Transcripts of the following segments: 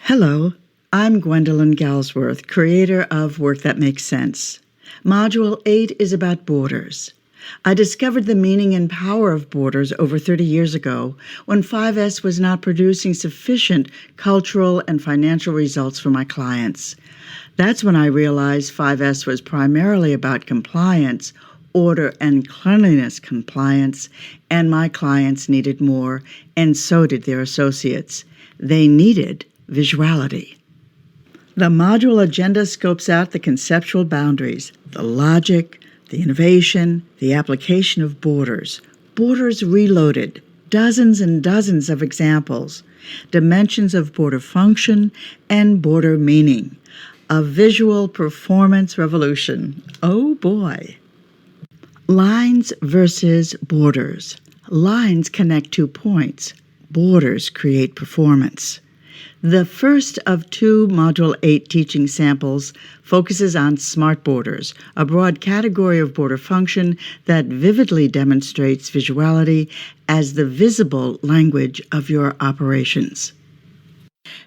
Hello, I'm Gwendolyn Galsworth, creator of Work That Makes Sense. Module 8 is about borders. I discovered the meaning and power of borders over 30 years ago when 5S was not producing sufficient cultural and financial results for my clients. That's when I realized 5S was primarily about compliance, order and cleanliness compliance, and my clients needed more, and so did their associates. They needed visuality. The module agenda scopes out the conceptual boundaries, the logic, the innovation, the application of borders. Borders reloaded, dozens and dozens of examples, dimensions of border function and border meaning. A visual performance revolution. Oh boy. Lines versus borders. Lines connect 2 points. Borders create performance. The first of 2 Module 8 teaching samples focuses on smart borders, a broad category of border function that vividly demonstrates visuality as the visible language of your operations.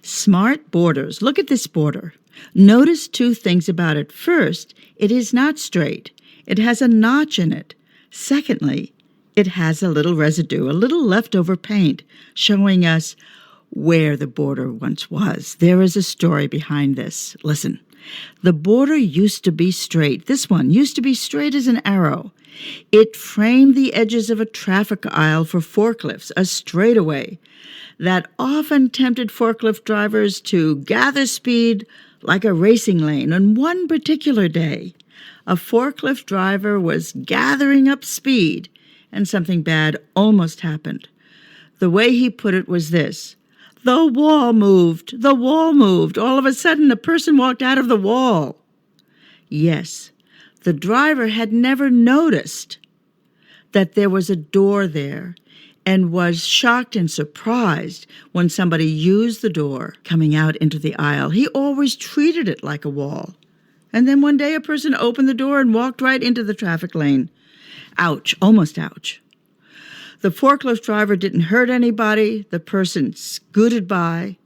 Smart borders. Look at this border. Notice 2 things about it. First, it is not straight. It has a notch in it. Secondly, it has a little residue, a little leftover paint, showing us where the border once was. There is a story behind this. Listen. The border used to be straight. This one used to be straight as an arrow. It framed the edges of a traffic aisle for forklifts, a straightaway that often tempted forklift drivers to gather speed like a racing lane. On one particular day, a forklift driver was gathering up speed, and something bad almost happened. The way he put it was this: the wall moved. The wall moved. All of a sudden, a person walked out of the wall. Yes, the driver had never noticed that there was a door there and was shocked and surprised when somebody used the door coming out into the aisle. He always treated it like a wall. And then one day a person opened the door and walked right into the traffic lane. Ouch, almost ouch. The forklift driver didn't hurt anybody. The person scooted by,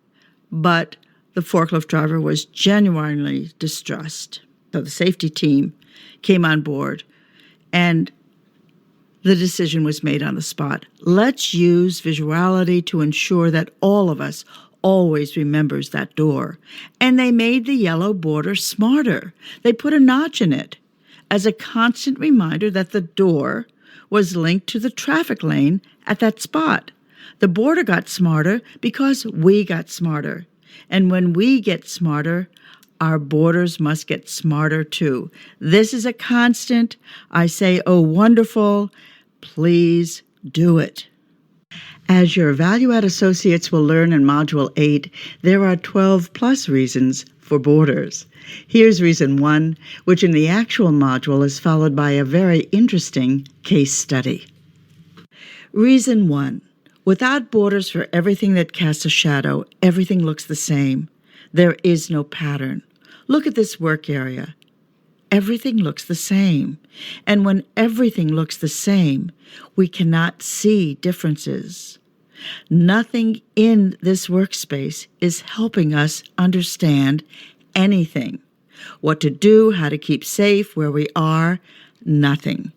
but the forklift driver was genuinely distressed. So the safety team came on board, and the decision was made on the spot. Let's use visuality to ensure that all of us always remembers that door. And they made the yellow border smarter. They put a notch in it as a constant reminder that the door was linked to the traffic lane at that spot. The border got smarter because we got smarter. And when we get smarter, our borders must get smarter too. This is a constant. I say, oh, wonderful. Please do it. As your value-add associates will learn in Module 8, there are 12 plus reasons for borders. Here's reason 1, which in the actual module is followed by a very interesting case study. Reason 1. Without borders for everything that casts a shadow, everything looks the same. There is no pattern. Look at this work area. Everything looks the same. And when everything looks the same, we cannot see differences. Nothing in this workspace is helping us understand anything. What to do, how to keep safe, where we are, nothing.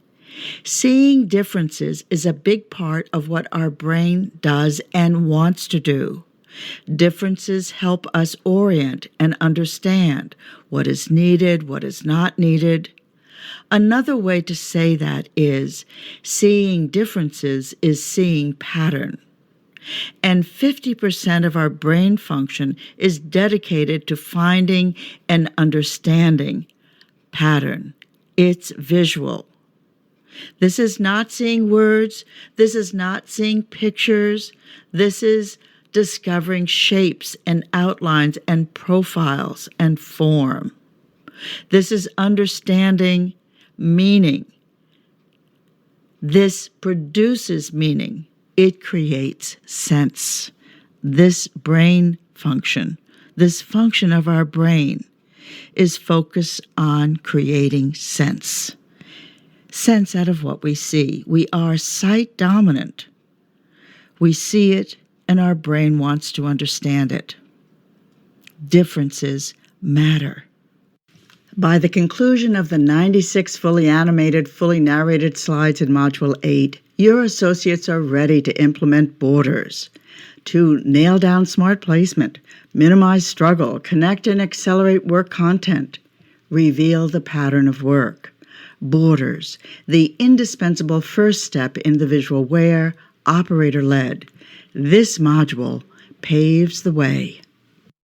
Seeing differences is a big part of what our brain does and wants to do. Differences help us orient and understand what is needed, what is not needed. Another way to say that is seeing differences is seeing pattern. And 50% of our brain function is dedicated to finding and understanding pattern. It's visual. This is not seeing words. This is not seeing pictures. This is discovering shapes and outlines and profiles and form. This is understanding meaning. This produces meaning. It creates sense. This brain function, this function of our brain, is focused on creating sense. Sense out of what we see. We are sight dominant. We see it, and our brain wants to understand it. Differences matter. By the conclusion of the 96 fully animated, fully narrated slides in Module 8, your associates are ready to implement borders. To nail down smart placement, minimize struggle, connect and accelerate work content, reveal the pattern of work. Borders, the indispensable first step in the visual where, operator-led. This module paves the way.